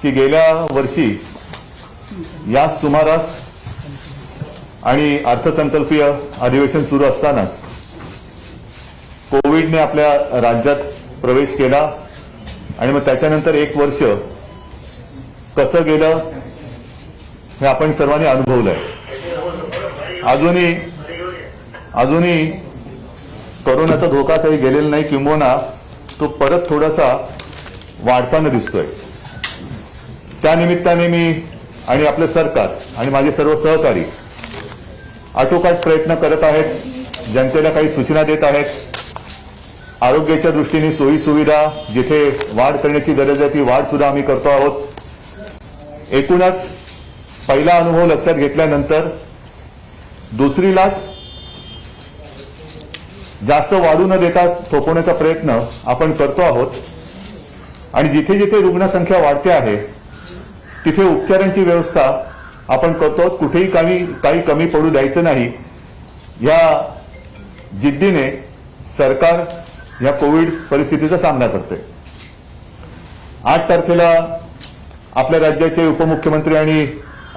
की गेल्या वर्षी या सुमारास आणि अर्थसंकल्पीय अधिवेशन सुरू असतानाच कोविडने आपल्या राज्यात प्रवेश केला आणि मग त्याच्यानंतर एक वर्ष कसं गेलं हे आपण सर्वांनी अनुभवलंय। अजूनही कोरोनाचा धोका काही गेलेला नाही, किंबहुना तो परत थोडासा वाढताना दिसतोय। त्या निमित्ताने मी आणि आपलं सरकार आणि माझे सर्व सहकारी आटोकाट प्रयत्न करत आहेत, जनतेला काही सूचना देत आहेत। आरोग्याच्या दृष्टीने सोयी सुविधा जिथे वाढ करण्याची गरज आहे ती वाढ सुद्धा आम्ही करतो आहोत। एकूणच पहिला अनुभव लक्षात घेतल्यानंतर दुसरी लाट जास्त वाढू न देता थोपवण्याचा प्रयत्न आपण करतो आहोत आणि जिथे जिथे रुग्णसंख्या वाढते आहे तिथे उपचारांची व्यवस्था आपण करतो आहोत। कुठेही काही कमी पडू द्यायचं नाही या जिद्दीने सरकार या कोविड परिस्थितीचा सामना करते। 8 तारखेला आपल्या राज्याचे उपमुख्यमंत्री आणि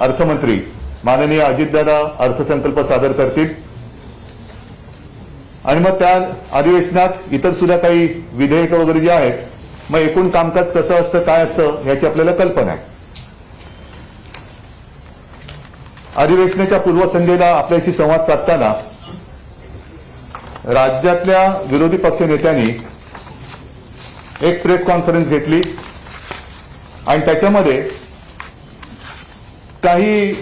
अर्थमंत्री माननीय अजितदादा अर्थसंकल्प सादर करतील आणि मग त्या अधिवेशनात इतर सुद्धा काही विधेयक वगैरे जे आहेत मग एकूण कामकाज कसं असतं काय असतं याची आपल्याला कल्पना आहे। अधिवेशनाच्या पूर्वसंध्येला आपल्याशी संवाद साधताना राज्यातल्या विरोधी पक्ष नेत्यांनी एक प्रेस कॉन्फरन्स घेतली आणि त्याच्यामध्ये काही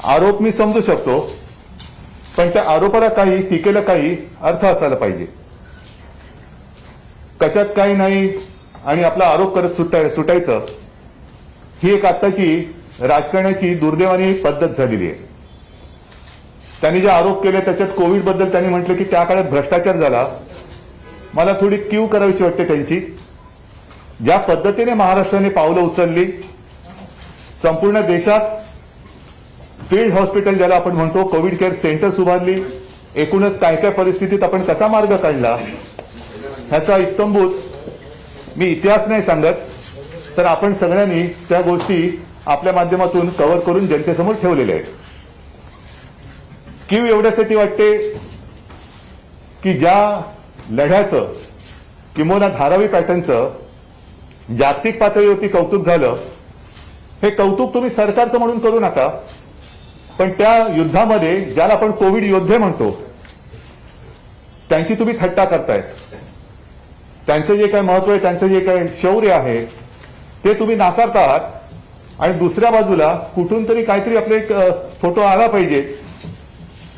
आरोप मी समजू शकतो, पण त्या आरोपाला काही टीकेला काही अर्थ असायला पाहिजे। कशात काही नाही आणि आपला आरोप करत सुटायचं ही एक आत्ताची राजकारणाची दुर्दैवानी पद्धत झालेली आहे। त्यांनी जे आरोप केले त्याच्यात कोविड बद्दल त्यांनी म्हटलं की त्या काळात भ्रष्टाचार झाला। मला थोडी कीव करावीशी वाटते त्यांची। ज्या पद्धतीने महाराष्ट्राने पावलं उचलली, संपूर्ण देशात फील्ड हॉस्पिटल ज्याला आपण म्हणतो कोविड केअर सेंटर्स उभारली, एकूणच काय काय परिस्थितीत आपण कसा मार्ग काढला ह्याचा इत्तंभूत मी इतिहास नाही सांगत, तर आपण सगळ्यांनी त्या गोष्टी आपल्या माध्यमातून कव्हर करून जनतेसमोर ठेवलेल्या आहेत। कीव एवढ्यासाठी वाटते की ज्या लढ्याचं किंबहुना धारावी पॅटर्नचं जागतिक पातळीवरती कौतुक झालं, हे कौतुक तुम्ही सरकारचं म्हणून करू नका, पण त्या युद्धामध्ये ज्याला आपण कोविड योद्धे म्हणतो त्यांची तुम्ही थट्टा करतायत। त्यांचं जे काय महत्व आहे, त्यांचं जे काय शौर्य आहे ते तुम्ही नाकारता आहात आणि दुसऱ्या बाजूला कुठून तरी काहीतरी आपले एक फोटो आला पाहिजे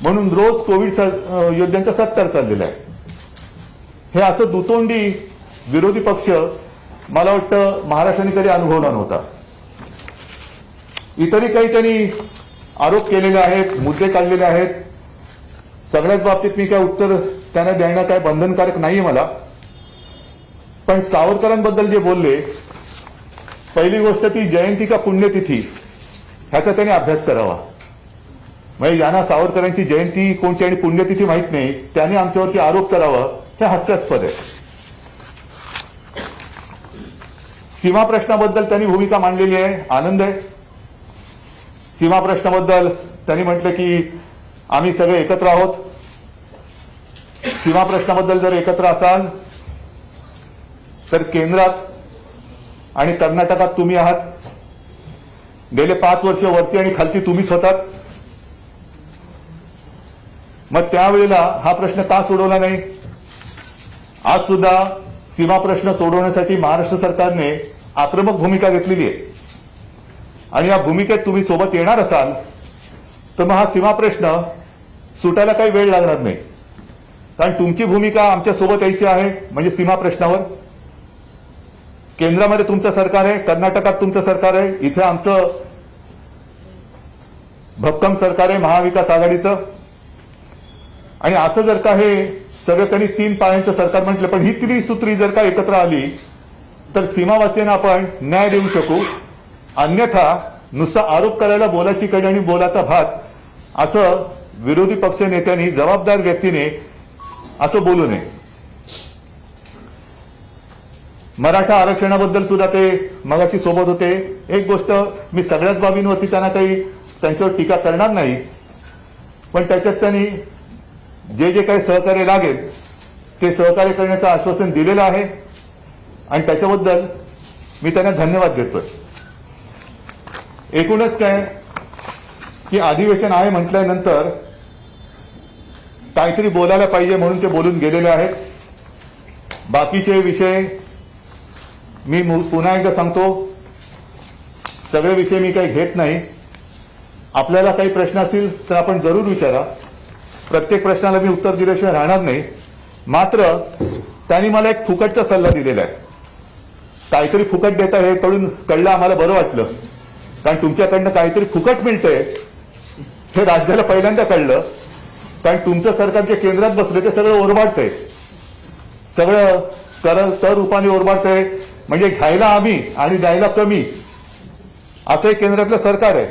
म्हणून रोज कोविड योद्ध्यांचा सत्कार चाललेला आहे। हे असं दुतोंडी विरोधी पक्ष मला वाटतं महाराष्ट्राने कधी अनुभवला नव्हता। इतरही काही त्यांनी आरोप केलेले आहेत, मुद्दे काढलेले आहेत। सगळ्याच बाबतीत मी काय उत्तर त्यांना देणं काय बंधनकारक नाहीये मला, पण सावरकरांबद्दल जे बोलले, पहिली गोष्ट ती जयंती का पुण्यतिथी ह्याचा त्यांनी अभ्यास करावा। म्हणजे ज्यांना सावरकरांची जयंती कोणती आणि पुण्यतिथी माहित नाही त्यांनी आमच्यावरती आरोप करावा हे हास्यास्पद आहे। सीमा प्रश्नाबद्दल त्यांनी भूमिका मांडलेली आहे, आनंद आहे। सीमा प्रश्नाबद्दल त्यांनी म्हटलं की आम्ही सगळे एकत्र आहोत। सीमा प्रश्नाबद्दल जर एकत्र असाल तर केंद्रात आणि कर्नाटकात तुम्ही आहात, गेले 5 वर्ष वरती आणि खालती तुम्हीच होतात। मग त्यावेळेला हा प्रश्न का सोडवला नाही? आज सुद्धा सीमा प्रश्न सोडवण्यासाठी महाराष्ट्र सरकारने आक्रमक भूमिका घेतलेली आहे आणि या भूमिकेत तुम्ही सोबत येणार असाल तर मग हा सीमा प्रश्न सुटायला काही वेळ लागणार नाही, कारण तुमची भूमिका आमच्या सोबत यायची आहे। म्हणजे सीमा प्रश्नावर केंद्रामध्ये तुमचं सरकार आहे, कर्नाटकात तुमचं सरकार आहे, इथे आमचं भक्कम सरकार आहे महाविकास आघाडीचं। आणि असं जर का हे सगळं त्यांनी 3 पायांचं सरकार म्हटलं, पण ही त्रिसूत्री जर का एकत्र आली तर सीमावासियांना आपण न्याय देऊ शकू। अन्यथा नुसता आरोप करायला बोलाची कडी आणि बोलाचा भात असं विरोधी पक्ष नेत्यांनी, जबाबदार व्यक्तीने असं बोलू नये। मराठा आरक्षणाबद्दल सुद्धा ते मगाशी सोबत होते. एक गोष्ट, मी सगळ्याच बाबींवरती त्यांना काही त्यांच्यावर टीका करणार नाही, पण त्याच्यात त्यांनी जे जे काही सहकार्य लागेल ते सहकार्य करण्याचं आश्वासन दिलेलं आहे आणि त्याच्याबद्दल मी त्यांना धन्यवाद देतोय. एकूणच काय की अधिवेशन आहे म्हटल्यानंतर काहीतरी बोलायला पाहिजे म्हणून ते बोलून गेलेले आहेत. बाकीचे विषय मी पुन्हा एकदा सांगतो, सगळे विषय मी काही घेत नाही. आपल्याला काही प्रश्न असतील तर आपण जरूर विचारा. प्रत्येक प्रश्नाला मी उत्तर दिल्याशिवाय राहणार नाही. मात्र त्यांनी मला एक फुकटचा सल्ला दिलेला आहे. काहीतरी फुकट देता हे कळलं आम्हाला बरं वाटलं, कारण तुमच्याकडनं काहीतरी फुकट मिळतंय हे राज्याला पहिल्यांदा कळलं. कारण तुमचं सरकार जे केंद्रात बसले ते सगळं ओरबाडतंय, सगळं कर रूपाने ओरबाडतंय. म्हणजे घ्यायला आम्ही आणि द्यायला कमी असं एक केंद्रातलं सरकार आहे.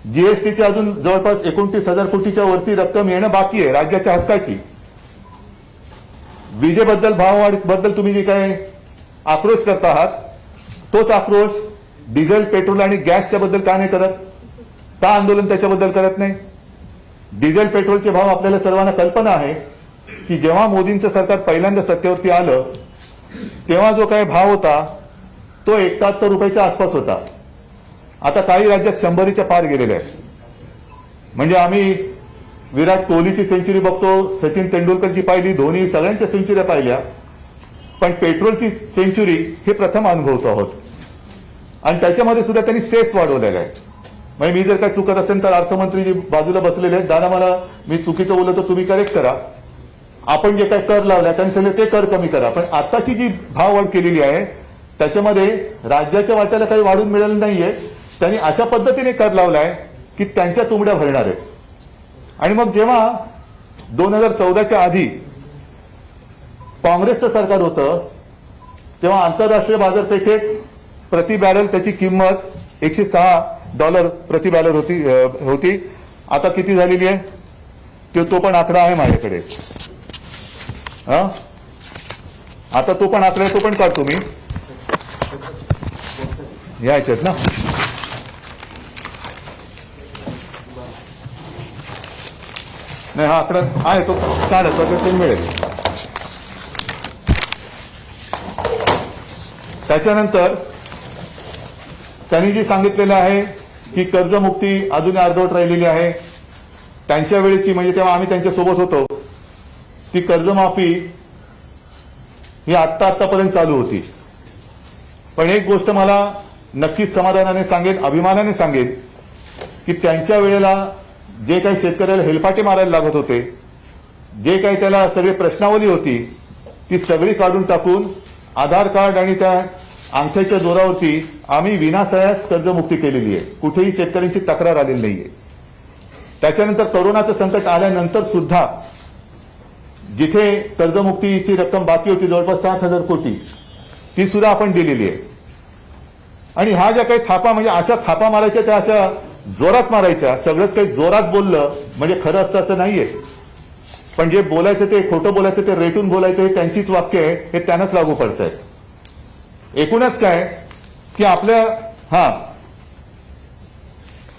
जीएसटीची अजून जवळपास 29,000 कोटीच्या वरती रक्कम येणं बाकी आहे राज्याच्या हक्काची. विजेबद्दल भाववाढीबद्दल तुम्ही जे काय आक्रोश करता आहात तोच आक्रोश डिझेल, पेट्रोल आणि गॅसच्या बद्दल का नाही करत? का आंदोलन त्याच्याबद्दल करत नाही? डिझेल पेट्रोलचे भाव आपल्याला सर्वांना कल्पना आहे की जेव्हा मोदींचं सरकार पहिल्यांदा सत्तेवरती आलं तेव्हा जो काही भाव होता तो 71 रुपयाच्या आसपास होता. आता काही राज्यात 100च्या पार गेलेले आहे. म्हणजे आम्ही विराट कोहलीची सेंचुरी बघतो, सचिन तेंडुलकरची पाहिली, धोनी सगळ्यांच्या सेंचुऱ्या पाहिल्या, पण पेट्रोलची सेंचुरी हे प्रथम अनुभवतो आहोत. आणि त्याच्यामध्ये सुद्धा त्यांनी सेस वाढवलेला आहे. म्हणजे मी जर काय चुकत असेल तर अर्थमंत्री जी बाजूला बसलेले आहेत, दादा मला मी चुकीचं बोललो तर तुम्ही करेक्ट करा. आपण जे काही कर लावलाय त्यांनी सांगितलं ते कर कमी करा, पण आताची जी भाववाढ केलेली आहे त्याच्यामध्ये राज्याच्या वाट्याला काही वाढून मिळालं नाहीये. त्यांनी अशा पद्धतीने कर लावलाय की त्यांच्या तुंबड्या भरणार आहेत. आणि मग जेव्हा 2014च्या आधी काँग्रेसचं सरकार होतं तेव्हा आंतरराष्ट्रीय बाजारपेठेत प्रति बॅरल त्याची किंमत $106 प्रति बॅरल होती. आता किती झालेली आहे तो पण आकडा आहे माझ्याकडे. आता तो पण आकडा तो पण काढतो मी याच्यात ना. नाही, हा आकडा आहे तो काढा, तो मिळेल. त्याच्यानंतर त्यांनी जे सांगितलेलं आहे की कर्जमुक्ती अजून अर्धवट राहिलेली आहे. त्यांच्या वेळेची म्हणजे तेव्हा आम्ही त्यांच्यासोबत होतो ती कर्जमाफी ही आत्तापर्यंत चालू होती. पण एक गोष्ट मला नक्कीच समाधानाने सांगेन, अभिमानाने सांगेन की त्यांच्या वेळेला जे काही शेतकऱ्याला हेलपाटे मारायला लागत होते, जे काही त्याला सगळी प्रश्नावली होती ती सगळी काढून टाकून आधार कार्ड आणि त्या अंगठ्याच्या जोरावरती आम्ही विनासायास कर्जमुक्ती केलेली आहे. कुठेही शेतकऱ्यांची तक्रार आलेली नाहीये. त्याच्यानंतर कोरोनाचं संकट आल्यानंतर सुद्धा जिथे कर्जमुक्तीची रक्कम बाकी होती जवळपास 7,000 कोटी ती सुद्धा आपण दिलेली आहे. आणि ह्या ज्या काही थापा म्हणजे अशा थापा मारायच्या त्या अशा जोरात मारायच्या. सगळंच काही जोरात बोललं म्हणजे खरं असतं असं नाहीये, पण जे बोलायचं ते खोटं बोलायचं ते रेटून बोलायचं हे त्यांचीच वाक्य आहे, हे त्यांनाच लागू पडत आहे. एकूणच काय की आपल्या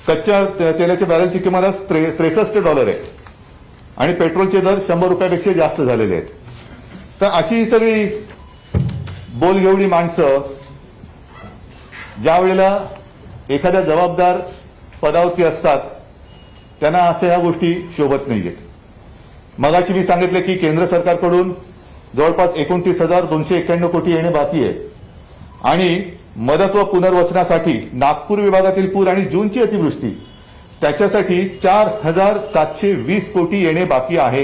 कच्च्या तेलाच्या बॅरलची किंमत आज $63 आहे आणि पेट्रोलचे दर 100 रुपयापेक्षा जास्त झालेले आहेत. तर अशी ही सगळी बोलगेवडी माणसं ज्या वेळेला एखाद्या जबाबदार पदावरती असतात त्यांना अशा ह्या गोष्टी शोभत नाहीयेत. मगाशी मी सांगितले की केंद्र सरकारकडून जवळपास 29,291 कोटी येणे बाकी आहे आणि मदत व पुनर्वसनासाठी नागपूर विभागातील पूर आणि जूनची अतिवृष्टी त्याच्यासाठी 4,720 कोटी येणे बाकी आहे.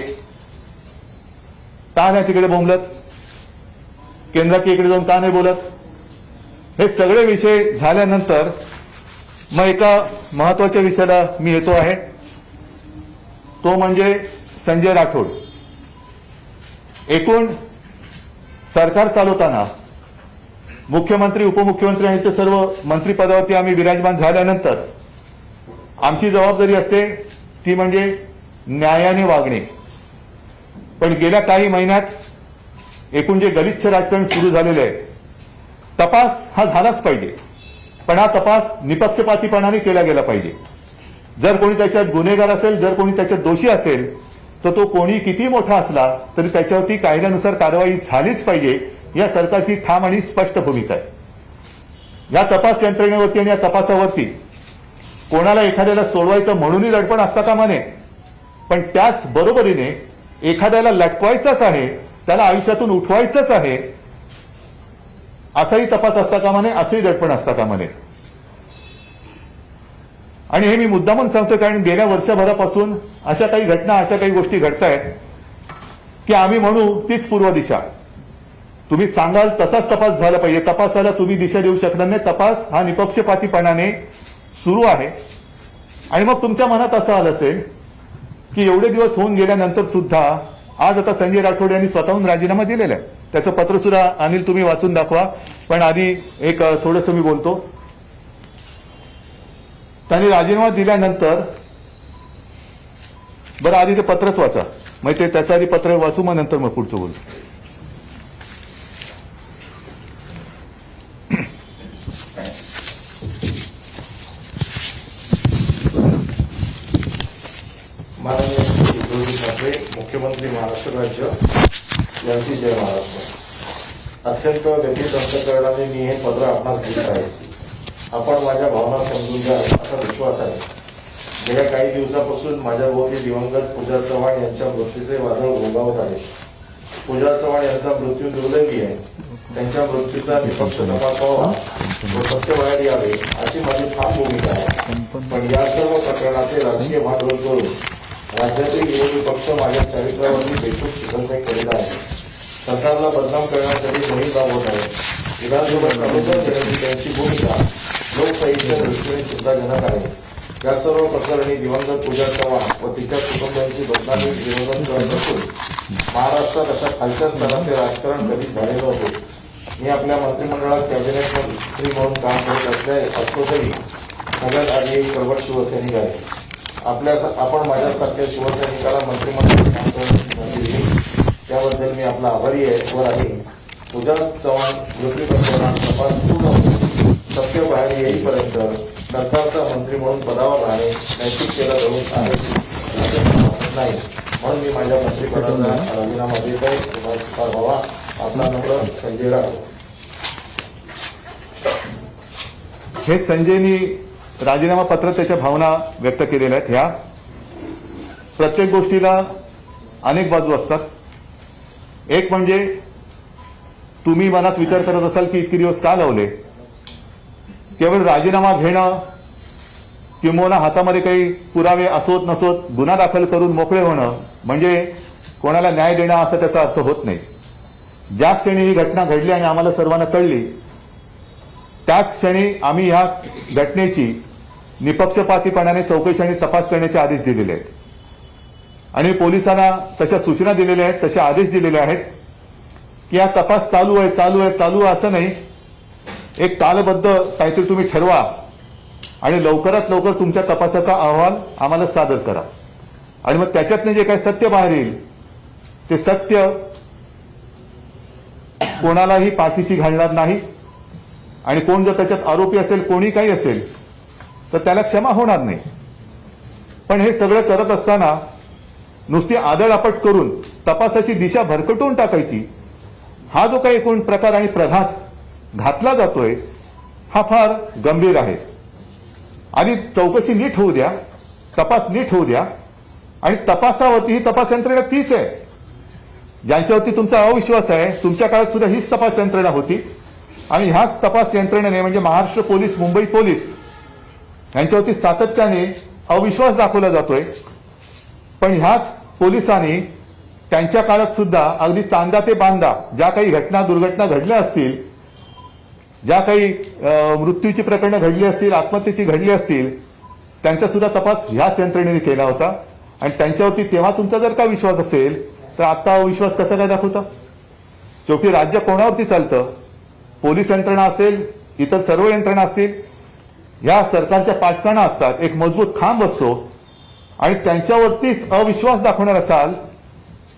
का नाही तिकडे बोंबलत? केंद्राच्या इकडे जाऊन का नाही बोलत? हे सगळे विषय झाल्यानंतर मग एका महत्वाच्या विषयाला मी येतो आहे, तो म्हणजे संजय राठोड. एकूण सरकार चालवताना मुख्यमंत्री, उपमुख्यमंत्री आणि ते सर्व मंत्रिपदावरती आम्ही विराजमान झाल्यानंतर आमची जबाबदारी असते ती म्हणजे न्यायाने वागणे. पण गेल्या काही महिन्यात एकूण जे गलिच्छ राजकारण सुरू झालेले आहे तपास हा झालाच पाहिजे, पण हा तपास निपक्षपातीपणाने केला गेला पाहिजे. जर कोणी त्याच्यात गुन्हेगार असेल, जर कोणी त्याच्यात दोषी असेल, तर तो कोणी किती मोठा असला तरी त्याच्यावरती कायद्यानुसार कारवाई झालीच पाहिजे. या सरकारची ठाम आणि स्पष्ट भूमिका आहे. या तपास यंत्रणेवरती आणि या तपासावरती कोणाला एखाद्याला सोडवायचं म्हणूनही दडपण असता कामा नये, पण त्याच बरोबरीने एखाद्याला लटकवायचंच आहे, त्याला आयुष्यातून उठवायचंच आहे, असाही तपास असता कामा नये, असंही दडपण असता कामा नये. आणि हे मी मुद्दामून सांगतो कारण गेल्या वर्षभरापासून अशा काही घटना, अशा काही गोष्टी घडतायत की आम्ही म्हणू तीच पूर्व दिशा. तुम्ही सांगाल तसाच तपास झाला पाहिजे. तपासाला तुम्ही दिशा देऊ शकणार नाही. तपास हा निपक्षपातीपणाने सुरू आहे. आणि मग तुमच्या मनात असं आलं असेल की एवढे दिवस होऊन गेल्यानंतर सुद्धा आज आता संजय राठोड यांनी स्वतःहून राजीनामा दिलेला आहे. त्याचं पत्र सुद्धा अनिल तुम्ही वाचून दाखवा. पण आधी एक थोडंसं मी बोलतो. त्यांनी राजीनामा दिल्यानंतर, बरं आधी ते पत्रच वाचा, मग ते त्याचं आधी पत्र वाचू, मग नंतर मग पुढचं बोलू. माननीय उद्धवजी ठाकरे, मुख्यमंत्री महाराष्ट्र राज्य यांची जय महाराष्ट्र. अत्यंत गंभीर अंतकरणाने मी हे पत्र आपणास लिहित आहे. आपण माझ्या भावना समजून घ्या असा विश्वास आहे. गेल्या काही दिवसापासून माझ्या भोवती दिवंगत पूजा चव्हाण यांच्या मृत्यूचे वादळ भोगावत आहे. पूजा चव्हाण यांचा मृत्यू दुर्दैवी आहे. त्यांच्या मृत्यूचा निपक्ष तपास व्हावा व सत्य बाहेर यावे अशी माझी ठाम भूमिका आहे. पण या सर्व प्रकरणाचे राजकीय भांडवल करून राज्यातील विरोधी पक्ष माझ्या चरित्रावरती बेछूट चिखलफेक करीत आहे. सरकारला बदनाम करण्यासाठी मोहीम राबवत आहे. विधानसभा चालूचा देण्याची त्यांची भूमिका लोकशाहीच्या दृष्टीने चिंताजनक आहे. या सर्व प्रकरणी दिवंगत पूजा चव्हाण व तिच्या कुटुंबियांची बदनामी विरोधात करत असून महाराष्ट्रात अशा खालच्या स्तराचे राजकारण कधीच झाले नव्हते. मी आपल्या मंत्रिमंडळात कॅबिनेट मंत्री म्हणून काम करत असलो तरी सगळ्यात आधी एक प्रबळ शिवसैनिक आहे. आपण माझ्यासारख्या शिवसैनिकाला मंत्रिमंडळात काम करण्याची संधी दिली त्याबद्दल मी आपला आभारी आहे व राहील. पूजा चव्हाण मृत्यू प्रकरणात तपास पूर्ण होतो. सत्य बाहेर येईपर्यंत सरकारचा मंत्री म्हणून पदावर राहणे नैतिकतेला धरून नाही, म्हणून मी माझ्या मंत्रिपदाचा राजीनामा देत आहे. तुम्हाला व्हावा. आपला नंबर संजय राठोड. हे संजयनी राजीनामा पत्र त्याच्या भावना व्यक्त केलेल्या आहेत. ह्या प्रत्येक गोष्टीला अनेक बाजू असतात. एक म्हणजे तुम्ही मनात विचार करत असाल की इतके दिवस का लावले. केवळ राजीनामा घेणं किंवा हातामध्ये काही पुरावे असोत नसोत गुन्हा दाखल करून मोकळे होणं म्हणजे कोणाला न्याय देणं असा त्याचा अर्थ होत नाही. ज्या क्षणी ही घटना घडली आणि आम्हाला सर्वांना कळली त्याच क्षणी आम्ही ह्या घटनेची निपक्षपातीपणाने चौकशी आणि तपास करण्याचे आदेश दिलेले आहेत. आणि पोलिसांना तशा सूचना दिलेल्या आहेत, तसे आदेश दिलेले आहेत की हा तपास चालू आहे असं नाही. एक कालबद्ध काहीतरी तुम्ही ठरवा आणि लवकरात लवकर तुमच्या तपासाचा अहवाल आम्हाला सादर करा. आणि मग त्याच्यातनं जे काही सत्य बाहेर येईल ते सत्य कोणालाही पाठीशी घालणार नाही. आणि कोण जर त्याच्यात आरोपी असेल, कोणी काही असेल तर त्याला क्षमा होणार नाही. पण हे सगळं करत असताना नुसती आदळआपट करून तपासाची दिशा भरकटवून टाकायची, हा जो काही एकूण प्रकार आणि प्रघात घातला जातोय हा फार गंभीर आहे. आधी चौकशी नीट होऊ द्या, तपास नीट होऊ द्या. आणि तपासावरती ही तपास यंत्रणा तीच आहे ज्यांच्यावरती तुमचा अविश्वास आहे. तुमच्या काळात सुद्धा हीच तपास यंत्रणा होती आणि ह्याच तपास यंत्रणेने म्हणजे महाराष्ट्र पोलीस, मुंबई पोलीस यांच्यावरती सातत्याने अविश्वास दाखवला जातोय. पण ह्याच पोलिसांनी त्यांच्या काळात सुद्धा अगदी चांदा ते बांदा ज्या काही घटना दुर्घटना घडल्या असतील, ज्या काही मृत्यूची प्रकरणं घडली असतील, आत्महत्येची घडली असतील, त्यांचा सुद्धा तपास ह्याच यंत्रणेने केला होता. आणि त्यांच्यावरती तेव्हा तुमचा जर का विश्वास असेल तर आता अविश्वास कसा काय दाखवता. शेवटी राज्य कोणावरती चालतं, पोलीस यंत्रणा असेल, इतर सर्व यंत्रणा असतील, ह्या सरकारच्या पाठकाणा असतात, एक मजबूत खांब असतो. आणि त्यांच्यावरतीच अविश्वास दाखवणार असाल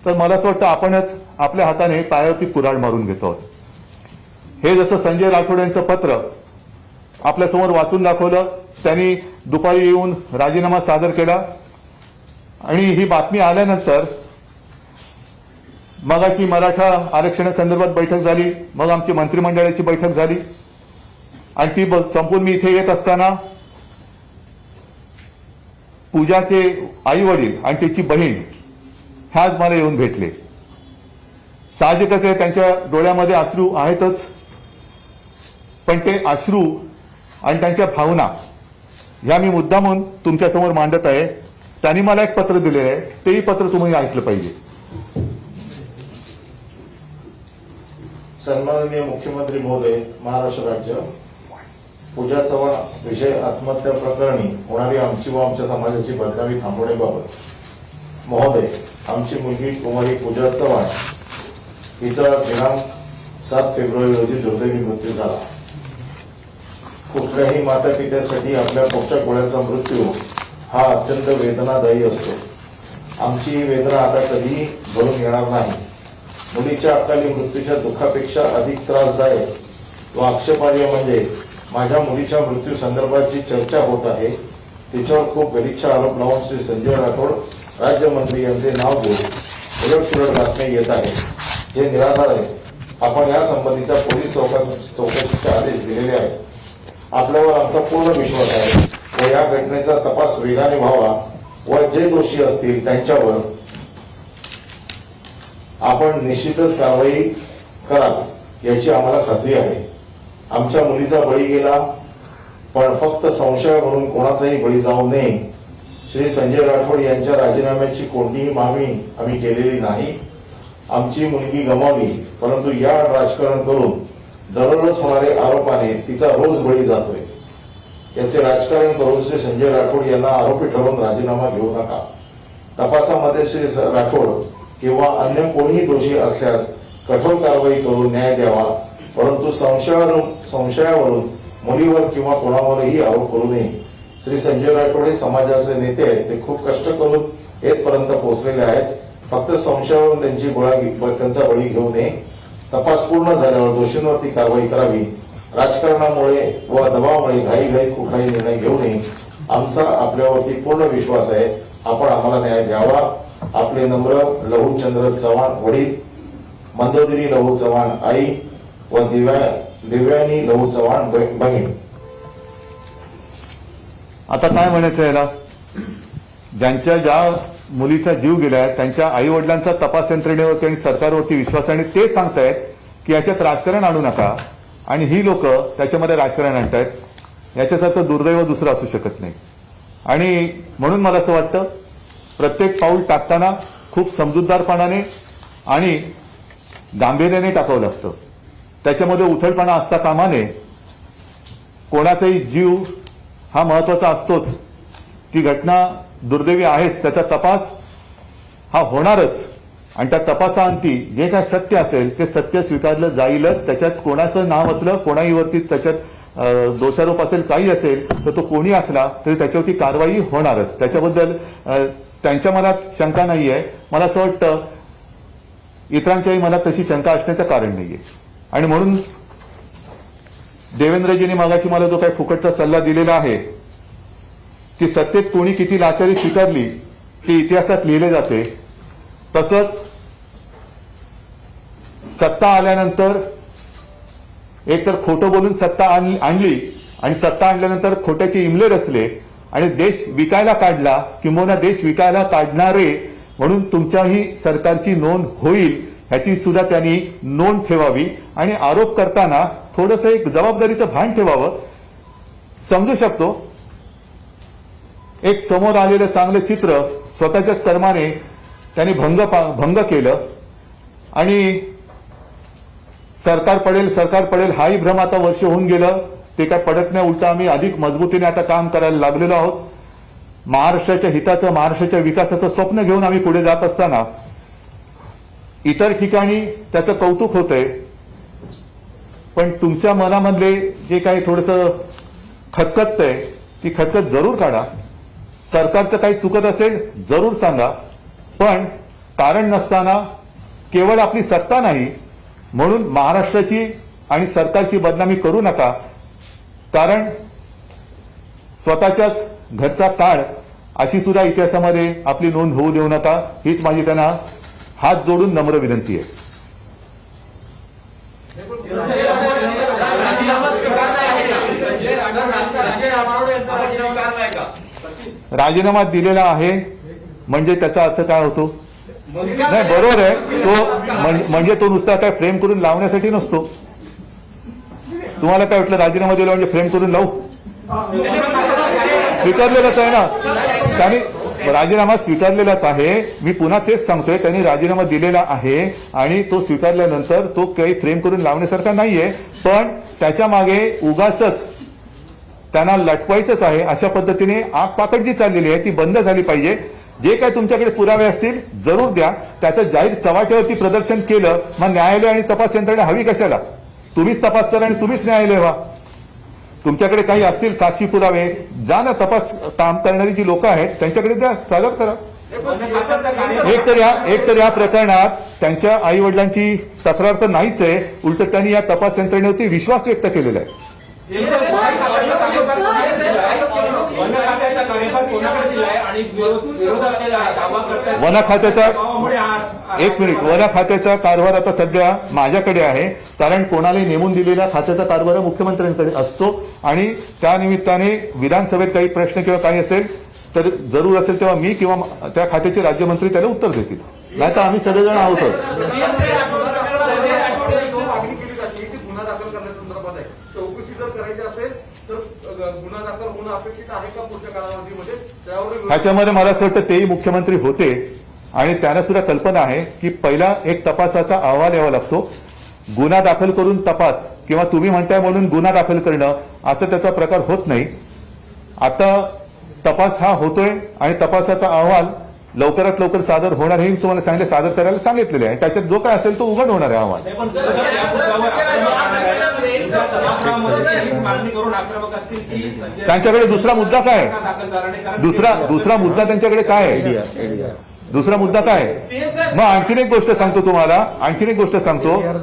तर मला असं वाटतं आपणच आपल्या हाताने पायावरती कुऱ्हाड मारून घेतो आहोत. हे जसं संजय राठोड यांचं पत्र आपल्यासमोर वाचून दाखवलं, त्यांनी दुपारी येऊन राजीनामा सादर केला आणि ही बातमी आल्यानंतर मगाशी मराठा आरक्षणासंदर्भात बैठक झाली, मग आमची मंत्रिमंडळाची बैठक झाली आणि ती संपून मी इथे येत असताना पूजाचे आई वडील आणि तिची बहीण ह्याच मला येऊन भेटले. साहजिकच आहे, त्यांच्या डोळ्यामध्ये अश्रू आहेतच, पण ते अश्रू आणि त्यांच्या भावना ह्या मी मुद्दामून तुमच्यासमोर मांडत आहे. त्यांनी मला एक पत्र दिलेलं आहे, तेही पत्र तुम्ही ऐकलं पाहिजे. सन्माननीय मुख्यमंत्री महोदय, महाराष्ट्र राज्य, पूजा चव्हाण विजय आत्महत्या प्रकरणी होणारी आमची व आमच्या समाजाची बदनामी थांबवण्याबाबत महोदय, आमची मुलगी कुमारी पूजा चव्हाण हिचा दिनांक 7 फेब्रुवारी रोजी दुर्दैवी मृत्यू झाला. कुठल्याही माता पित्यासाठी आपल्या पोटच्या गोळ्याचा मृत्यू हा अत्यंत वेदनादायी असतो. आमची ही वेदना आता कधीही भरून येणार नाही. मुलीच्या अकाली मृत्यूच्या दुःखापेक्षा अधिक त्रासदायक व आक्षेपार्ह म्हणजे माझ्या मुलीच्या मृत्यू संदर्भात जी चर्चा होत आहे तिच्यावर खूप गलिच्छ आरोप लावून श्री संजय राठोड राज्यमंत्री यांचे नाव घेऊन उलटसुलट बातम्या येत आहेत, जे निराधार आहेत. आपण या संबंधीच्या पोलीस चौकशीचे आदेश दिलेले आहेत. आपल्यावर आमचा पूर्ण विश्वास आहे व या घटनेचा तपास वेगाने व्हावा व जे दोषी असतील त्यांच्यावर आपण निश्चितच कारवाई कराल याची आम्हाला खात्री आहे. आमच्या मुलीचा बळी गेला, पण फक्त संशयावरून कोणाचाही बळी जाऊ नये. श्री संजय राठोड यांच्या राजीनाम्याची कोणतीही मागणी आम्ही केलेली नाही. आमची मुलगी गमावली, परंतु या राजकारण करून दररोज होणारे आरोपाने तिचा रोज बळी जातोय. याचे राजकारण करून श्री संजय राठोड यांना आरोपी ठरवून राजीनामा घेऊ नका. तपासामध्ये श्री राठोड किंवा अन्य कोणीही दोषी असल्यास कठोर कारवाई करून न्याय द्यावा, परंतु संशयावरून मुलीवर किंवा कोणावरही आरोप करू नये. श्री संजय राठोड हे समाजाचे नेते आहेत. ते खूप कष्ट करून येथपर्यंत पोहोचलेले आहेत. फक्त संशयावरून त्यांचा बळी घेऊ नये. तपास पूर्ण झाल्यावर दोषींवरती कारवाई करावी. राजकारणामुळे व दबावामुळे घाईघाई कुठलाही निर्णय घेऊ नये. आमचा आपल्यावरती पूर्ण विश्वास आहे. आपण आम्हाला न्याय द्यावा. आपले नम्र लहूचंद्र चव्हाण वडील, मंदोदरी लहू चव्हाण आई व दिव्यानी लहू चव्हाण बहीण. आता काय म्हणायचं याला, ज्या मुलीचा जीव गेलाय त्यांच्या आई वडिलांचा तपास यंत्रणेवरती आणि सरकारवरती विश्वास, आणि ते सांगतायत की याच्यात राजकारण आणू नका, आणि ही लोक त्याच्यामध्ये राजकारण आणतायत. याच्यासारखं दुर्दैव दुसरं असू शकत नाही. आणि म्हणून मला असं वाटतं प्रत्येक पाऊल टाकताना खूप समजूतदारपणाने आणि गांभीर्याने टाकावं लागतं. त्याच्यामध्ये उथळपणा असता कामा नये. कोणाचाही जीव हा महत्वाचा असतोच. ती घटना दुर्दैवी आहेच, त्याचा तपास हा होणारच, आणि त्या तपासाअंती जे काय सत्य असेल ते सत्य स्वीकारलं जाईलच. त्याच्यात कोणाचं नाव असलं, कोणाहीवरती त्याच्यात दोषारोप असेल, काही असेल तर तो कोणी असला तरी त्याच्यावरती कारवाई होणारच. त्याच्याबद्दल त्यांच्या मनात शंका नाहीये. मला असं वाटतं इतरांच्याही मनात तशी शंका असण्याचं कारण नाहीये. आणि म्हणून देवेंद्रजींनी मागाशी मला जो काही फुकटचा सल्ला दिलेला आहे की सत्तेत कोणी किती लाचारी स्वीकारली ती इतिहासात लिहिले जाते, तसंच सत्ता आल्यानंतर एकतर खोटं बोलून सत्ता आणली आणि सत्ता आणल्यानंतर खोट्याचे इमले रचले आणि देश विकायला काढला, किंबहुना देश विकायला काढणारे म्हणून तुमच्याही सरकारची नोंद होईल ह्याची सुद्धा त्यांनी नोंद ठेवावी. आणि आरोप करताना थोडंसं एक जबाबदारीचं भान ठेवावं. समजू शकतो एक समोर आलेलं चांगलं चित्र स्वतःच्याच कर्माने त्यांनी भंग केलं आणि सरकार पडेल हाही भ्रम आता वर्ष होऊन गेलं. ते काय पडत नाही, उलट आम्ही अधिक मजबूतीने आता काम करायला लागलेलो आहोत. महाराष्ट्राच्या हिताचं, महाराष्ट्राच्या विकासाचं स्वप्न घेऊन आम्ही पुढे जात असताना इतर ठिकाणी त्याचं कौतुक होतंय, पण तुमच्या मनामधले जे काही थोडंसं खतखततंय ती खतखत जरूर काढा. सरकारचं काही चुकत असेल जरूर सांगा, पण कारण नसताना केवळ आपली सत्ता नाही म्हणून महाराष्ट्राची आणि सरकारची बदनामी करू नका, कारण स्वतःच्याच घरचा काळ अशी सुद्धा इतिहासामध्ये आपली नोंद होऊ देऊ नका, हीच माझी त्यांना हात जोडून नम्र विनंती आहे. राजीनामा दिलेला आहे म्हणजे त्याचा अर्थ काय होतो? नाही, बरोबर आहे, तो म्हणजे तो नुसता काय फ्रेम करून लावण्यासाठी नसतो. तुम्हाला काय वाटलं राजीनामा दिला म्हणजे फ्रेम करून लावू? स्वीकारलेलाच आहे ना त्यांनी, राजीनामा स्वीकारलेलाच आहे. मी पुन्हा तेच सांगतोय, त्यांनी राजीनामा दिलेला आहे आणि तो स्वीकारल्यानंतर तो काही फ्रेम करून लावण्यासारखा नाहीये, पण त्याच्या मागे उगाचच त्यांना लटवायचंच आहे. अशा पद्धतीने आगपाखड जी चाललेली आहे ती बंद झाली पाहिजे. जे काय तुमच्याकडे पुरावे असतील जरूर द्या. त्याचं जाहीर चव्हाट्यावरती प्रदर्शन केलं, मग न्यायालय आणि तपास यंत्रणा हवी कशाला? तुम्हीच तपास करा आणि तुम्हीच न्यायालय व्हा. तुमच्याकडे काही असतील साक्षी पुरावे, जा ना, तपास काम करणारी जी लोक आहेत त्यांच्याकडे द्या, सादर करा. एक तर या प्रकरणात त्यांच्या आई वडिलांची तक्रार तर नाहीच आहे, उलट त्यांनी या तपास यंत्रणेवरती विश्वास व्यक्त केलेला आहे. वन खात्याचा कारभार आता सध्या माझ्याकडे आहे, कारण कोणालाही नेमून दिलेल्या खात्याचा कारभार मुख्यमंत्र्यांकडे असतो आणि त्या निमित्ताने विधानसभेत काही प्रश्न किंवा काही असेल तर जरूर असेल तेव्हा मी किंवा त्या खात्याचे राज्यमंत्री त्याला उत्तर देतील. नाही तर आम्ही सगळेजण आहोतच. ह्याच्यामध्ये मला असं वाटतं तेही मुख्यमंत्री होते आणि त्यांना सुद्धा कल्पना आहे की पहिला एक तपासाचा अहवाल यावा लागतो. गुन्हा दाखल करून तपास किंवा तुम्ही म्हणताय म्हणून गुन्हा दाखल करणं असं त्याचा प्रकार होत नाही. आता तपास हा होतोय आणि तपासाचा अहवाल लवकरात लवकर सादर होणार हे तुम्हाला सांगितलं, सादर करायला सांगितलेले आहे. त्याच्यात जो काय असेल तो उघड होणार आहे अहवाल. त्यांच्याकडे दुसरा मुद्दा काय आहे? दुसरा मुद्दा त्यांच्याकडे काय आहे? दुसरा मुद्दा काय आहे? मग आणखीन एक गोष्ट सांगतो तुम्हाला, आणखीन एक गोष्ट सांगतो. एडीआर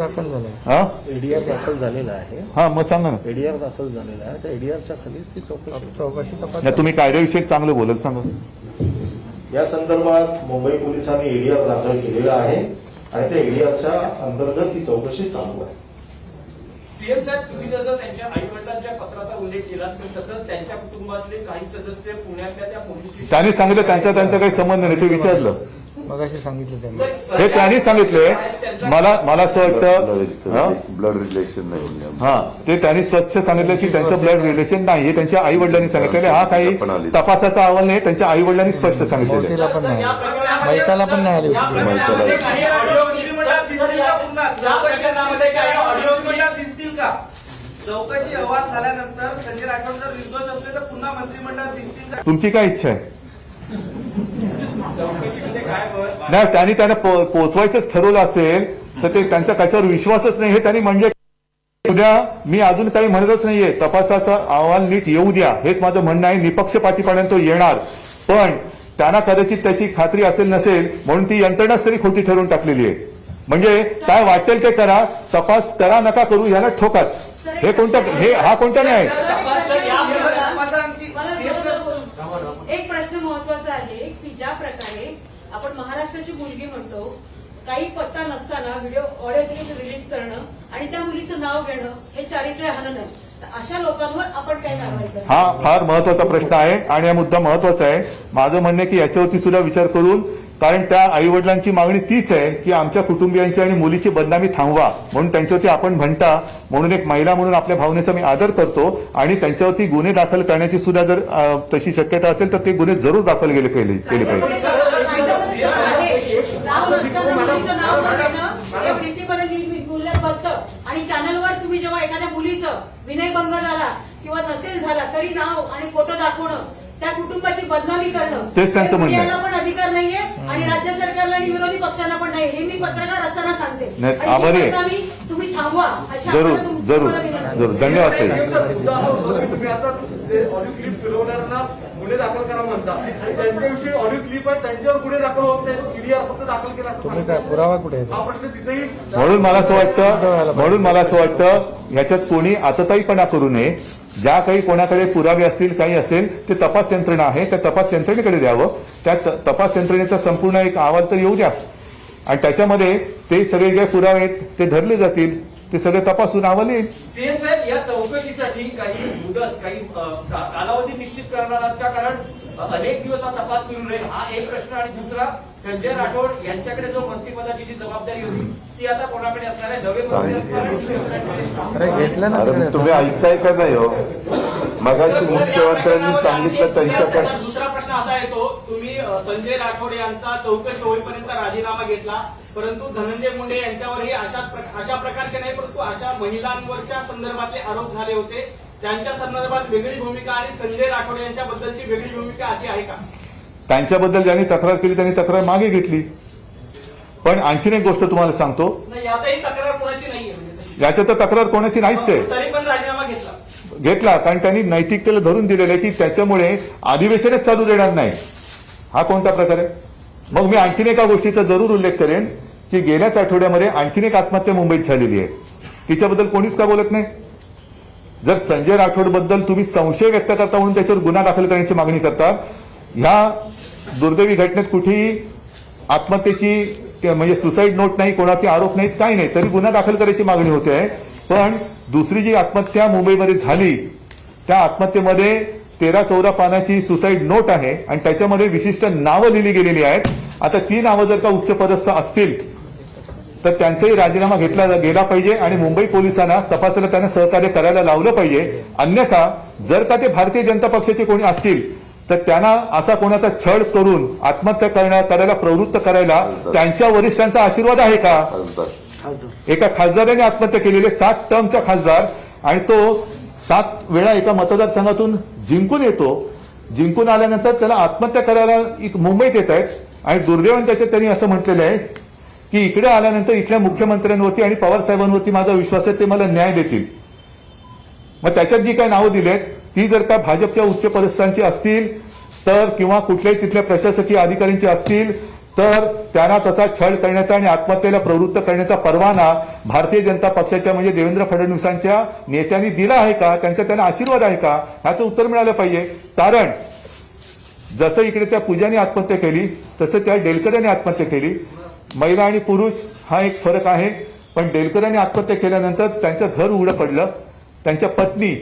दाखल झालेला आहे. हा, मग सांगा ना. एडीआर दाखल झालेला आहे, त्या एडीआरच्या खालीच ती चौकशी. तुम्ही कायदेविषयी चांगलं बोलत सांगा. या संदर्भात मुंबई पोलिसांनी एडीआर दाखल केलेला आहे आणि त्या एडीआरच्या अंतर्गत ती चौकशी चालू आहे. सीएम साहेब, तुम्ही जसं त्यांच्या आई वडिलांच्या पत्राचा उल्लेख केला तसं त्यांच्या कुटुंबातले काही सदस्य पुण्यातल्या त्या पोलीस स्टेशन त्यांनी सांगितलं त्यांचा काही संबंध नाही, ते विचारलं. मगाशी सांगितलं त्यांनी, हे त्यांनी सांगितले. मला असं वाटतं ब्लड रिलेशन नाही. हा, ते त्यांनी स्वच्छ सांगितलं की त्यांचं ब्लड रिलेशन नाही, हे त्यांच्या आई वडिलांनी सांगितलेलं. हा काही तपासाचा अहवाल नाही, त्यांच्या आई वडिलांनी स्पष्ट सांगितलेलं. मोठीला पण नाही, मैताला पण नाही चौकशी अहवाल झाल्यानंतर संजय राठोड जर निर्दोष असले तर पुन्हा मंत्रिमंडळात दिसतील का? तुमची काय इच्छा आहे? चौकशीमध्ये काय नाही, त्यांना पोचवायचंच ठरवलं असेल तर ते त्यांच्या कशावर विश्वासच नाही हे त्यांनी म्हणजे. उद्या मी अजून काही म्हणतच नाहीये, तपासाचा अहवाल नीट येऊ द्या हेच माझं म्हणणं आहे. निपक्षपातीपणे तो येणार, पण त्यांना कदाचित त्याची खात्री असेल नसेल म्हणून ती यंत्रणाच तरी खोटी ठरवून टाकलेली आहे. म्हणजे काय वाटेल ते करा, तपास करा नका करू याला ठोकाच. हे हा कोणता न्याय? एक प्रश्न महत्वाचा आहे की ज्या प्रकारे आपण महाराष्ट्राची मुलगी म्हणतो, काही पत्ता नसताना व्हिडिओ ऑडिओ क्लिप रिलीज करणं आणि त्या मुलीचं नाव घेणं हे चारित्र्य हनन आहे. अशा लोकांवर आपण काय कारवाई करू? हा फार महत्वाचा प्रश्न आहे आणि हा मुद्दा महत्वाचा आहे. माझं म्हणणं आहे की याच्यावरती सुद्धा विचार करून, कारण त्या आई वडिलांची मागणी तीच आहे की आमच्या कुटुंबियांची आणि मुलीची बदनामी थांबवा, म्हणून त्यांच्यावरती आपण म्हणता म्हणून एक महिला म्हणून आपल्या भावनेचा मी आदर करतो आणि त्यांच्यावरती गुन्हे दाखल करण्याची सुद्धा जर तशी शक्यता असेल तर ते गुन्हे जरूर दाखल केले पाहिजे. आणि चॅनलवर तुम्ही जेव्हा एखाद्या मुलीचं विनयभंग झाला किंवा नसेल झाला तरी नाव आणि फोटो दाखवणं, त्या कुटुंबाची बदनामी करणं, तेच त्यांचं म्हणणं आहे. पण अधिकार नाहीये आणि राज्य सरकारला आणि विरोधी पक्षांना पण नाही, हे मी पत्रकार असताना सांगते. नाही, आभारी आहे. बदनामी तुम्ही थांबवा. जरूर जरूर जरूर. धन्यवाद ताई. तुम्ही आता ऑडिओ क्लिप फिरवणाऱ्यांना गुन्हे दाखल करा म्हणता. त्यांच्याविषयी ऑडिओ क्लिप आहे, त्यांच्यावर गुन्हे दाखल होत नाही, ईडीआर फक्त दाखल केला असं तुम्ही काय पुरावा कुठे आहे? हा प्रश्न तिथेही म्हणून मला असं वाटतं ह्याच्यात कोणी आतताईपणा करू नये. ज्या काही कोणाकडे पुरावे असतील, काही असेल, ते तपास यंत्रणा आहे, त्या तपास यंत्रणेकडे द्यावं. त्या तपास यंत्रणेचा संपूर्ण एक अहवाल तर येऊ द्या आणि त्याच्यामध्ये ते सगळे जे पुरावे आहेत ते धरले जातील, ते सगळे तपासून अहवाल येईल. सीएम साहेब, या चौकशीसाठी काही मुदत, काही कालावधी निश्चित करणार आहात का? कारण अनेक दिवस हा तपास सुरू राहील, हा एक प्रश्न. आणि दुसरा, संजय राठोड यांच्याकडे जो मंत्रिपदाची जी जबाबदारी होती ती आता कोणाकडे असणार आहे? नवे मंत्री असणार आहे की दुसऱ्याकडे? अरे घेतलं ना अरे तिकडे. तुम्ही ऐकताय का नाही हो? मगाशी मुख्यमंत्र्यांनी सांगितलं त्यांच्याकडे. दुसरा प्रश्न असा येतो, तुम्ही संजय राठोड यांचा चौकशी होईपर्यंत राजीनामा घेतला, परंतु धनंजय मुंडे यांच्यावरही अशा प्रकारचे नाही, परंतु अशा महिलांवरच्या संदर्भातले आरोप झाले होते. त्यांच्या संदर्भात वेगळी भूमिका आणि संजय राठोड यांच्याबद्दलची वेगळी भूमिका अशी आहे का? त्यांच्याबद्दल ज्यांनी तक्रार केली त्यांनी तक्रार मागे घेतली. पण आणखीन एक गोष्ट तुम्हाला सांगतो, नाही, यातही तक्रार कोणाची नाहीये म्हणजे याच्यात तर तक्रार कोणाची नाहीच आहे. तरी पण राजीनामा घेतला कारण त्यांनी नैतिकतेला धरून दिलेलं आहे की त्याच्यामुळे अधिवेशनच चालू देणार नाही. हा कोणता प्रकार आहे? मग मी आणखीन एका गोष्टीचा जरूर उल्लेख करेन की गेल्याच आठवड्यामध्ये आणखीन एक आत्महत्या मुंबईत झालेली आहे. तिच्याबद्दल कोणीच का बोलत नाही? जर संजय राठोड बद्दल तुम्ही संशय व्यक्त करता म्हणून त्याच्यावर गुन्हा दाखल करण्याची मागणी करता, ह्या दुर्दैवी घटनेत कुठेही आत्महत्येची म्हणजे सुसाईड नोट नाही, कोणाचे आरोप नाहीत, काही नाही, तरी गुन्हा दाखल करायची मागणी होते आहे. पण दुसरी जी आत्महत्या मुंबईमध्ये झाली त्या आत्महत्येमध्ये 13-14 पानाची सुसाईड नोट आहे आणि त्याच्यामध्ये विशिष्ट नावं लिहिली गेलेली आहेत. आता ती नावं जर का उच्चपदस्थ असतील तर त्यांचाही राजीनामा घेतला गेला पाहिजे आणि मुंबई पोलिसांना तपासाला त्यांना सहकार्य करायला लावलं पाहिजे. अन्यथा जर का ते भारतीय जनता पक्षाचे कोणी असतील तर त्यांना असा कोणाचा छळ करून आत्महत्या करायला प्रवृत्त करायला त्यांच्या वरिष्ठांचा आशीर्वाद आहे का? एका खासदाराने आत्महत्या केलेले 7 टर्मचा खासदार आणि तो 7 वेळा एका मतदारसंघातून जिंकून येतो. जिंकून आल्यानंतर त्याला आत्महत्या करायला मुंबईत येत आहेत आणि दुर्दैवाने त्याच्यात त्यांनी असं म्हटलेलं आहे की इकडे आल्यानंतर इथल्या मुख्यमंत्र्यांवरती आणि पवार साहेबांवरती माझा विश्वास आहे, ते मला न्याय देतील. मग त्याच्यात जी काही नावं दिली आहेत ती जर का भाजपच्या उच्च पदस्थांची असतील तर किंवा कुठल्याही तिथल्या प्रशासकीय अधिकाऱ्यांची असतील तर त्यांना तसा छळ करण्याचा आणि आत्महत्येला प्रवृत्त करण्याचा परवाना भारतीय जनता पक्षाच्या म्हणजे देवेंद्र फडणवीसांच्या नेत्यांनी दिला आहे का? त्यांना आशीर्वाद आहे का? ह्याचं उत्तर मिळालं पाहिजे. कारण जसं इकडे त्या पूजाने आत्महत्या केली तसं त्या डेलकर यांनी आत्महत्या केली. महिला आणि पुरुष हा एक फरक आहे, पण डेलकर यांनी आत्महत्या केल्यानंतर त्यांचं घर उघडं पडलं. त्यांच्या पत्नी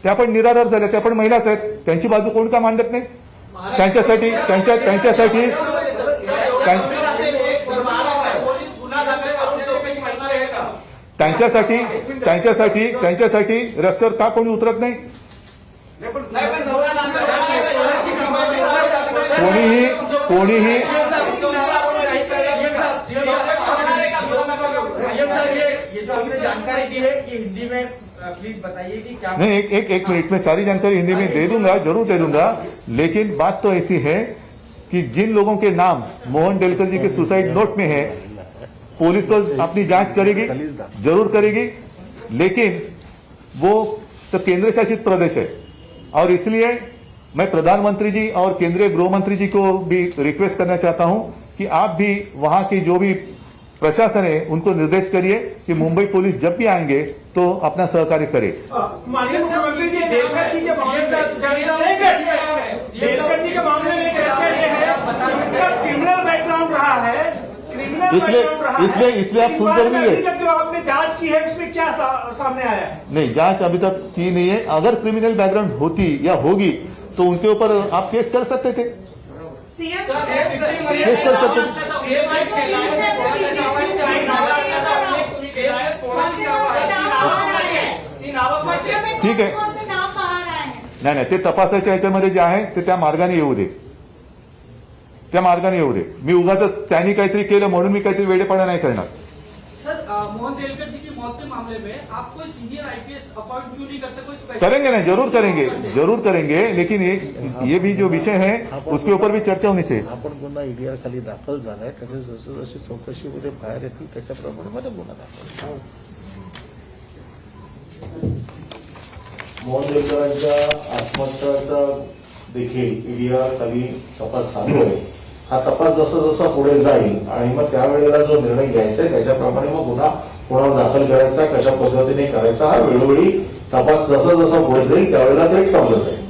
त्या पण निराधार झाल्या, त्या पण महिलाच आहेत. त्यांची बाजू कोण का मांडत नाही? त्यांच्यासाठी रस्त्यावर का कोणी उतरत नाही? कोणीही जानकारी दी है कि हिंदी में प्लीज बताइए कि क्या नहीं, एक मिनट में सारी जानकारी हिंदी में दे दूंगा, जरूर दे दूंगा. लेकिन बात तो ऐसी है कि जिन लोगों के नाम मोहन डेलकर जी के सुसाइड नोट में है, पुलिस तो अपनी जांच करेगी, जरूर करेगी, लेकिन वो तो केंद्र शासित प्रदेश है और इसलिए मैं प्रधानमंत्री जी और केंद्रीय गृह मंत्री जी को भी रिक्वेस्ट करना चाहता हूं कि आप भी वहां की जो भी प्रशासन है उनको निर्देश करिए कि मुंबई पुलिस जब भी आएंगे तो अपना सहकार्य करे. माननीय मुख्यमंत्री जी, डेलकर जी के मामले में चर्चा ये है उनका क्रिमिनल बैकग्राउंड रहा है, इसलिए आप सुनते नहीं है. जो आपने जांच की है उसमें क्या सामने आया है? नहीं, जांच अभी तक की नहीं है. अगर क्रिमिनल बैकग्राउंड होती या होगी तो उनके ऊपर आप केस कर सकते थे. केस कर सकते थे. ठीक आहे. नाही, ते तपासाच्या याच्यामध्ये जे आहे ते त्या मार्गाने येऊ दे, त्या मार्गाने येऊ दे. मी उगाच त्यांनी काहीतरी केलं म्हणून मी काहीतरी वेडेपणा नाही करणार. सर, मोहन देलकर जी की मौत के मामले में आप कोई सीनियर आईपीएस अपॉइंट क्यों नहीं करते? कोई स्पेशल करेंगे ना, जरूर करेंगे, लेकिन ये भी जो विषय है उसके ऊपर भी चर्चा होनी चाहिए. आपण गुन्हा ईडीआर खाली दाखल झालाय, त्याच्या जसं जशी चौकशीमध्ये बाहेर येतील त्याच्याप्रमाणे मध्ये गुन्हा दाखल. मोहन देलकरांच्या आत्महत्याचा देखील ईडीआर खाली तपास चालू आहे. हा तपास जसा जसा पुढे जाईल आणि मग त्यावेळेला जो निर्णय घ्यायचा आहे त्याच्याप्रमाणे मग गुन्हा कोणावर दाखल करायचा, कशा पद्धतीने करायचा, हा वेळोवेळी तपास जसा जसा पुढे जाईल त्यावेळेला ते ठरलं जाईल.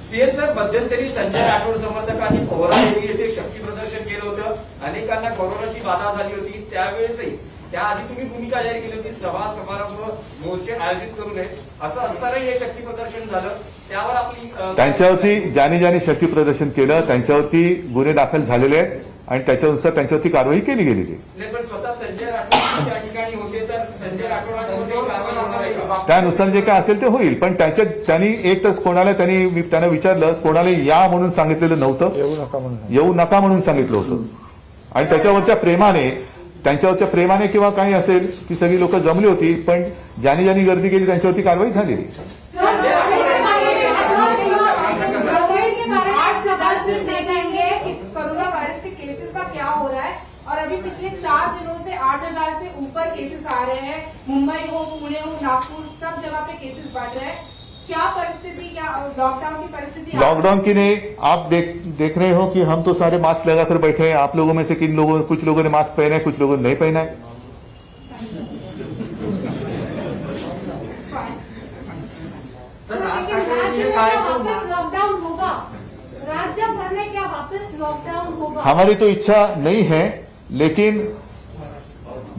सीएन साहेब, मध्यंतरी संजय राठोड समर्थकांनी पोहरा देवी येथे शक्ती प्रदर्शन केलं होतं. अनेकांना कोरोनाची बाधा झाली होती. त्यावेळेसही त्याआधी तुम्ही भूमिका जाहीर केली होती, सभा समारंभ मोर्चे आयोजित करू नये. असं असतानाही हे शक्ती प्रदर्शन झालं. त्यावर आपली त्यांच्यावरती ज्यांनी शक्ती प्रदर्शन केलं त्यांच्यावरती गुन्हे दाखल झालेले आहेत आणि त्याच्यानुसार त्यांच्यावरती कारवाई केली गेलेली आहे. नाही, पण स्वतः संजय राठोड त्या ठिकाणी होते, तर संजय राठोडांवरती कारवाई होणार आहे का? त्यानुसार जे काय असेल ते होईल. पण त्यांनी एक तर कोणाला मी त्यांना विचारलं, कोणाला या म्हणून सांगितलेलं नव्हतं, येऊ नका म्हणून सांगितलं होतं. आणि त्यांच्यावरच्या प्रेमाने किंवा काही असेल की सगळी लोक जमली होती, पण ज्यांनी गर्दी केली त्यांच्यावरती कारवाई झालेली. कोरोना वायरस के केसेस का क्या हो रहा है और अभी पिछले 4 दिनों से 8000 से ऊपर केसेस आ रहे हैं. मुंबई हो, पुणे हो, नागपुर, सब जगह पे केसेस बढ़ रहे हैं. क्या परिस्थिति, क्या लॉकडाउन की परिस्थिति? लॉकडाउन की नहीं, आप देख रहे हो कि हम तो सारे मास्क लगाकर बैठे हैं. आप लोगों में से कुछ लोगों ने मास्क पहना है, कुछ लोगों ने नहीं पहना है. लॉकडाउन होगा, राज्य भर में क्या वापस लॉकडाउन होगा? हमारी तो इच्छा नहीं है, लेकिन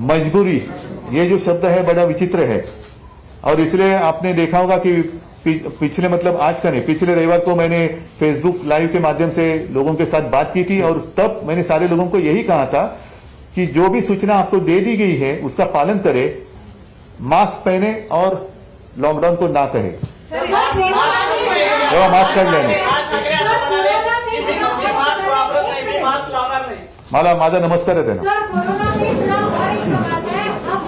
मजबूरी, ये जो शब्द है बड़ा विचित्र है. और इसलिए आपने देखा होगा कि पिछले आज का नहीं, पिछले रविवार को मैंने फेसबुक लाइव के माध्यम से लोगों के साथ बात की थी और तब मैंने सारे लोगों को यही कहा था कि जो भी सूचना आपको दे दी गई है उसका पालन करें, मास्क पहने और लॉकडाउन को ना कहे. तेव्हा मास्क काढल्याने मला माझा नमस्कार आहे त्यांना. सर, कोरोना से जुड़ा और एक सवाल है, अब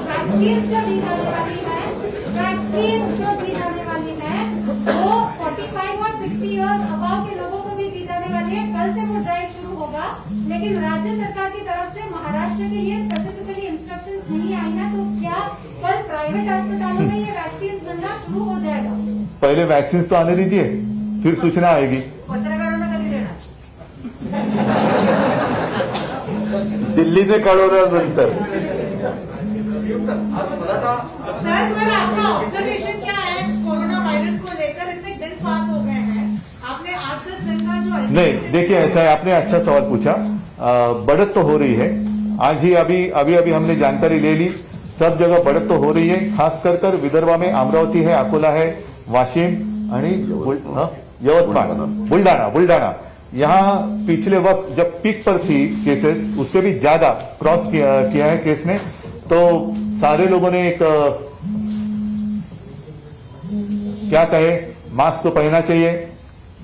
वैक्सीन जो दी जाने वाली है, वो 45 और 60 इयर्स अबाव के लोगों को भी दी जाने वाली है. कल से वो ड्राइव शुरू होगा, लेकिन राज्य सरकार की तरफ से महाराष्ट्र के लिए स्पेसिफिकली इंस्ट्रक्शंस नहीं आई है. तो क्या कल प्राइवेट अस्पतालों में ये वैक्सीन मिलना शुरू हो जाएगा? पहले वैक्सीन तो आने दीजिए, फिर सूचना आएगी. पत्रकारांना कधी देणार? दिल्लीने कळवल्यानंतर. सर, मेरा आपका ऑब्जर्वेशन क्या है कोरोना वायरस को लेकर? इतने दिन पास हो गए हैं, आपने 8-10 दिन का जो नहीं, देखिए ऐसा है, आपने अच्छा सवाल पूछा. बढ़त तो हो रही है. आज ही अभी हमने जानकारी ले ली, सब जगह बढ़त तो हो रही है. खास कर विदर्भ में अमरावती है, अकोला है, वाशिम आणि यवतमाळ, बुलढाणा, यहाँ पिछले वक्त जब पीक पर थी केसेस, उससे भी ज्यादा क्रॉस किया है केस ने. तो सारे लोगों ने एक क्या कहे, मास्क तो पहनना चाहिए.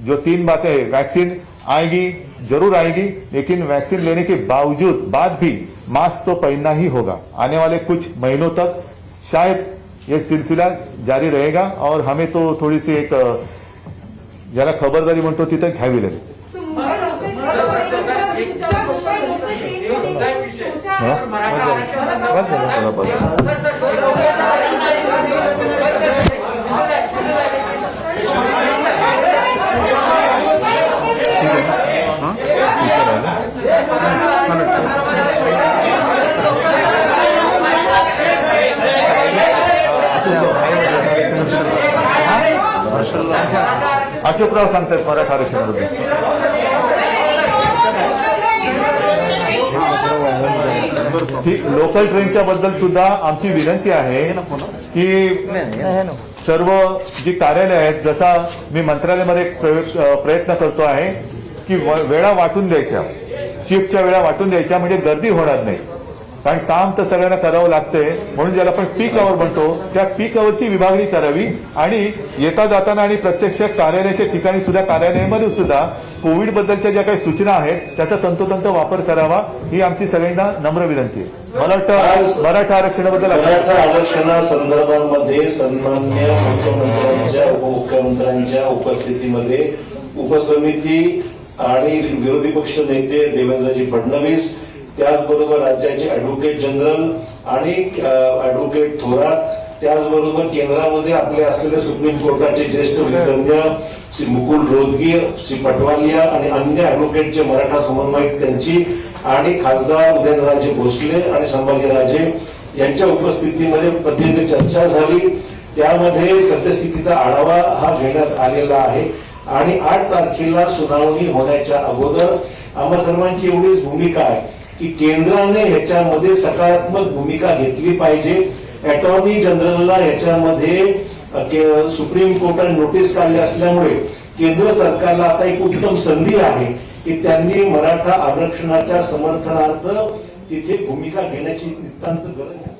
जो 3 बातें हैं, वैक्सीन आएगी, जरूर आएगी, लेकिन वैक्सीन लेने के बाद भी मास्क तो पहनना ही होगा. आने वाले कुछ महीनों तक शायद ये सिलसिला जारी रहेगा और हमें तो थोड़ी सी एक ज्यादा खबरदारी म्हणतो तिथं घ्यावी लागेल. अशोकराव सांगतात मराठा आरक्षणाबद्दल. लोकल ट्रेनच्या बद्दल सुद्धा आमची विनंती आहे की सर्व जी कार्यालय आहेत, जसा मी मंत्रालयामध्ये प्रयत्न करतो आहे की वेळा वाटून द्यायच्या, शिफ्टच्या वेळा वाटून द्यायच्या, म्हणजे गर्दी होणार नाही. कारण काम तर सगळ्यांना करावं लागतंय, म्हणून ज्याला आपण पीक आवर म्हणतो त्या पीक आवरची विभागणी करावी आणि येता जाताना आणि प्रत्यक्ष कार्यालयाच्या ठिकाणी सुद्धा, कार्यालयामध्ये सुद्धा कोविड बद्दलच्या ज्या काही सूचना आहेत त्याचा तंतोतंत वापर करावा, ही आमची सगळ्यांना नम्र विनंती आहे. मला वाटतं मराठा आरक्षणाबद्दल मराठा आरक्षणासंदर्भामध्ये सन्माननीय मुख्यमंत्र्यांच्या, उपमुख्यमंत्र्यांच्या उपस्थितीमध्ये उपसमिती आणि विरोधी पक्ष नेते देवेंद्रजी त्याचबरोबर राज्याचे ऍडव्होकेट जनरल आणि ऍडव्होकेट थोरात, त्याचबरोबर केंद्रामध्ये आपले असलेले सुप्रीम कोर्टाचे ज्येष्ठ विधिज्ञ श्री मुकुल रोहतगी, श्री पटवालिया आणि अन्य ऍडव्होकेट जे मराठा समन्वयक त्यांची आणि खासदार उदयनराजे भोसले आणि संभाजीराजे यांच्या उपस्थितीमध्ये प्रत्येक चर्चा झाली. त्यामध्ये सद्यस्थितीचा आढावा हा घेण्यात आलेला आहे आणि 8 तारखेला सुनावणी होण्याच्या अगोदर आम्हा सर्वांची एवढीच भूमिका आहे की केंद्राने ह्याच्यामध्ये सकारात्मक भूमिका घेतली पाहिजे. अटॉर्नी जनरलला ह्याच्यामध्ये सुप्रीम कोर्टाने नोटीस काढली असल्यामुळे केंद्र सरकारला आता एक उत्तम संधी आहे की त्यांनी मराठा आरक्षणाच्या समर्थनार्थ तिथे भूमिका घेण्याची नितांत गरज आहे.